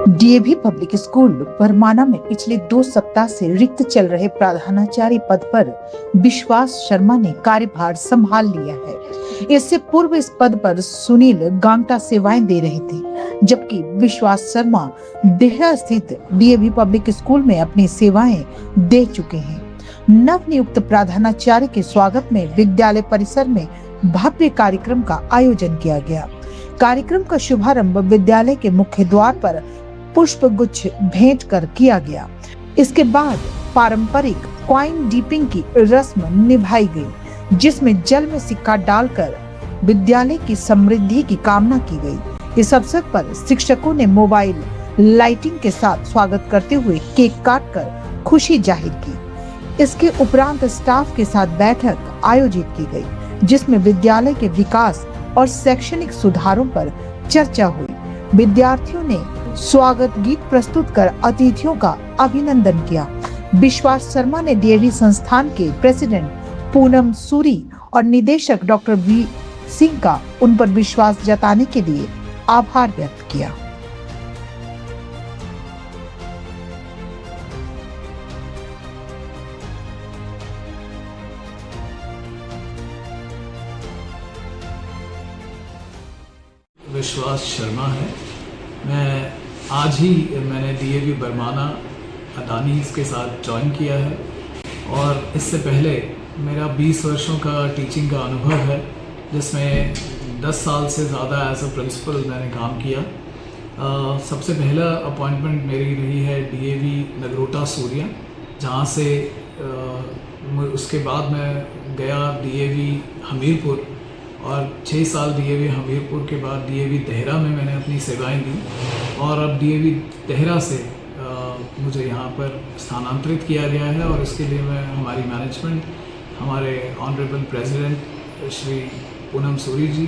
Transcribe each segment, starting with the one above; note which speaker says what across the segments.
Speaker 1: DAV public school बरमाना में पिछले 2 सप्ताह से रिक्त चल रहे प्रधानाचार्य पद पर विश्वास शर्मा ने कार्यभार संभाल लिया है। इससे पूर्व इस पद पर सुनील गांगटा सेवाएं दे रहे थे, जबकि विश्वास शर्मा देहरा स्थित डीएवी पब्लिक स्कूल में अपनी सेवाएं दे चुके हैं। नव नियुक्त प्रधानाचार्य के स्वागत में विद्यालय परिसर में भव्य कार्यक्रम का आयोजन किया गया। कार्यक्रम का शुभारंभ विद्यालय के मुख्य द्वार पर पुष्प गुच्छ भेंट कर किया गया। इसके बाद पारंपरिक कॉइन डीपिंग की रस्म निभाई गई, जिसमें जल में सिक्का डालकर विद्यालय की समृद्धि की कामना की गई। इस अवसर पर शिक्षकों ने मोबाइल लाइटिंग के साथ स्वागत करते हुए केक काटकर खुशी जाहिर की। इसके उपरांत स्टाफ के साथ बैठक आयोजित की गई, जिसमें विद्यालय के विकास और शैक्षणिक सुधारों पर चर्चा हुई। विद्यार्थियों ने स्वागत गीत प्रस्तुत कर अतिथियों का अभिनंदन किया। विश्वास शर्मा ने डीएवी संस्थान के प्रेसिडेंट पूनम सूरी और निदेशक डॉक्टर वी सिंह का उन पर विश्वास जताने के लिए आभार व्यक्त किया।
Speaker 2: विश्वास शर्मा है। मैंने डीएवी बरमाना अदानीज़ के साथ ज्वाइन किया है और इससे पहले मेरा 20 वर्षों का टीचिंग का अनुभव है, जिसमें 10 साल से ज़्यादा एज अ प्रिंसिपल मैंने काम किया। सबसे पहला अपॉइंटमेंट मेरी रही है डीएवी नगरोटा सूर्या, जहाँ से उसके बाद मैं गया डीएवी हमीरपुर और 6 साल डीएवी हमीरपुर के बाद डीएवी देहरा में मैंने अपनी सेवाएं दी और अब डीएवी देहरा से मुझे यहाँ पर स्थानांतरित किया गया है और इसके लिए मैं हमारी मैनेजमेंट, हमारे ऑनरेबल प्रेसिडेंट श्री पूनम सूरी जी,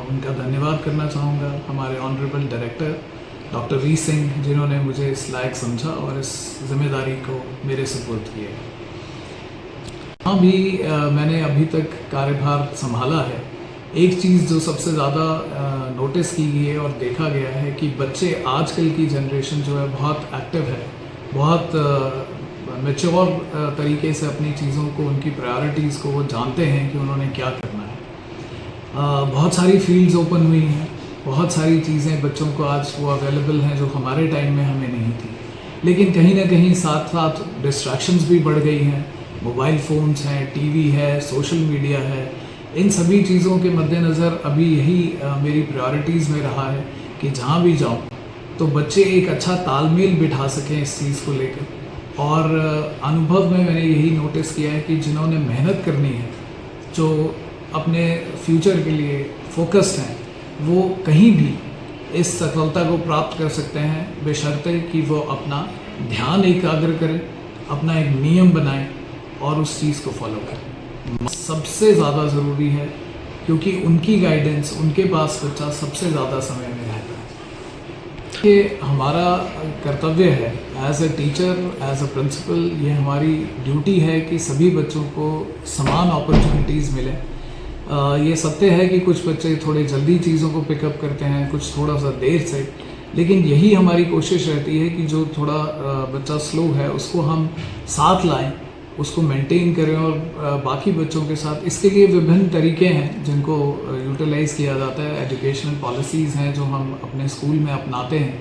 Speaker 2: उनका धन्यवाद करना चाहूँगा। हमारे honourable director doctor V Singh, जिन्होंने मुझे इस लायक समझा और इस जिम्मेदारी को मेरे सुपुर्द किया। हाँ भी मैंने अभी तक कार्यभार संभाला है। एक चीज़ जो सबसे ज़्यादा नोटिस की गई है और देखा गया है कि बच्चे आजकल की जनरेशन जो है बहुत एक्टिव है, बहुत मैच्योर तरीके से अपनी चीज़ों को, उनकी प्रायोरिटीज़ को वो जानते हैं कि उन्होंने क्या करना है। बहुत सारी फील्ड्स ओपन हुई हैं, बहुत सारी चीज़ें बच्चों को आज वो अवेलेबल हैं जो हमारे टाइम में हमें नहीं थी। लेकिन कहीं ना कहीं साथ साथ डिस्ट्रैक्शंस भी बढ़ गई हैं। मोबाइल फ़ोन्स हैं, टीवी है, सोशल मीडिया है। इन सभी चीज़ों के मद्देनज़र अभी यही मेरी प्रायोरिटीज़ में रहा है कि जहाँ भी जाऊँ तो बच्चे एक अच्छा तालमेल बिठा सकें इस चीज़ को लेकर। और अनुभव में मैंने यही नोटिस किया है कि जिन्होंने मेहनत करनी है, जो अपने फ्यूचर के लिए फोकस्ड हैं, वो कहीं भी इस सफलता को प्राप्त कर सकते हैं, बशर्ते कि वो अपना ध्यान एकाग्र करें, अपना एक नियम बनाएं और उस चीज़ को फॉलो करें। सबसे ज़्यादा ज़रूरी है, क्योंकि उनकी गाइडेंस, उनके पास बच्चा सबसे ज़्यादा समय में रहता है। ये हमारा कर्तव्य है as a teacher, as a principal. ये हमारी ड्यूटी है कि सभी बच्चों को समान अपॉर्चुनिटीज़ मिलें। ये सत्य है कि कुछ बच्चे थोड़े जल्दी चीज़ों को पिकअप करते हैं, कुछ थोड़ा सा देर से, लेकिन यही हमारी कोशिश रहती है कि जो थोड़ा बच्चा स्लो है उसको हम साथ लाएं, उसको मेंटेन करें और बाकी बच्चों के साथ। इसके लिए विभिन्न तरीके हैं जिनको यूटिलाइज़ किया जाता है। एजुकेशनल पॉलिसीज़ हैं जो हम अपने स्कूल में अपनाते हैं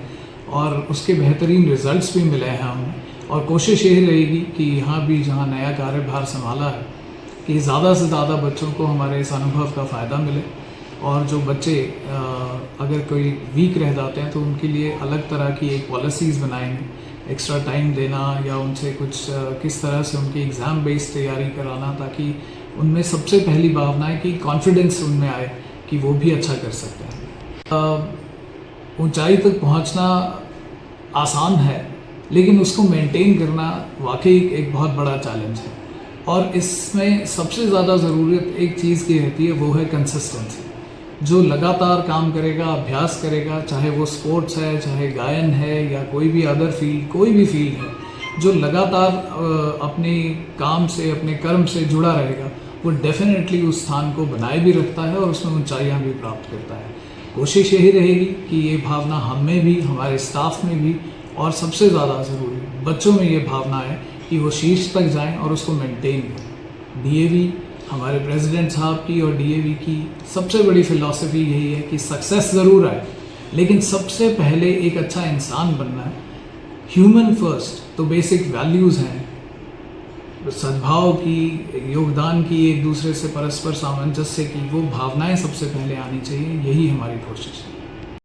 Speaker 2: और उसके बेहतरीन रिजल्ट्स भी मिले हैं हमें। और कोशिश यही रहेगी कि यहाँ भी जहाँ नया कार्यभार संभाला है कि ज़्यादा से ज़्यादा बच्चों को हमारे इस अनुभव का फ़ायदा मिले। और जो बच्चे अगर कोई वीक रह जाते हैं तो उनके लिए अलग तरह की एक पॉलिसीज़ बनाएंगे, एक्स्ट्रा टाइम देना या उनसे कुछ किस तरह से उनकी एग्ज़ाम बेस्ड तैयारी कराना, ताकि उनमें सबसे पहली भावना है कि कॉन्फिडेंस उनमें आए कि वो भी अच्छा कर सकते हैं। ऊंचाई तक पहुंचना आसान है, लेकिन उसको मेंटेन करना वाकई एक बहुत बड़ा चैलेंज है। और इसमें सबसे ज़्यादा ज़रूरत एक चीज़ की रहती है, वो है कंसिस्टेंसी। जो लगातार काम करेगा, अभ्यास करेगा, चाहे वो स्पोर्ट्स है, चाहे गायन है या कोई भी अदर फील्ड, कोई भी फील्ड है, जो लगातार अपने काम से, अपने कर्म से जुड़ा रहेगा, वो डेफिनेटली उस स्थान को बनाए भी रखता है और उसमें ऊंचाइयां भी प्राप्त करता है। कोशिश यही रहेगी कि ये भावना हम में भी, हमारे स्टाफ में भी, और सबसे ज़्यादा ज़रूरी बच्चों में ये भावना है कि वो शीर्ष तक जाएं और उसको मेंटेन करें। डीएवी, हमारे प्रेसिडेंट साहब की और डीएवी की सबसे बड़ी फ़िलॉसफी यही है कि सक्सेस ज़रूर आए, लेकिन सबसे पहले एक अच्छा इंसान बनना है। ह्यूमन फर्स्ट, तो बेसिक वैल्यूज़ हैं, सद्भाव की, योगदान की, एक दूसरे से परस्पर सामंजस्य की, वो भावनाएं सबसे पहले आनी चाहिए। यही हमारी कोशिश है।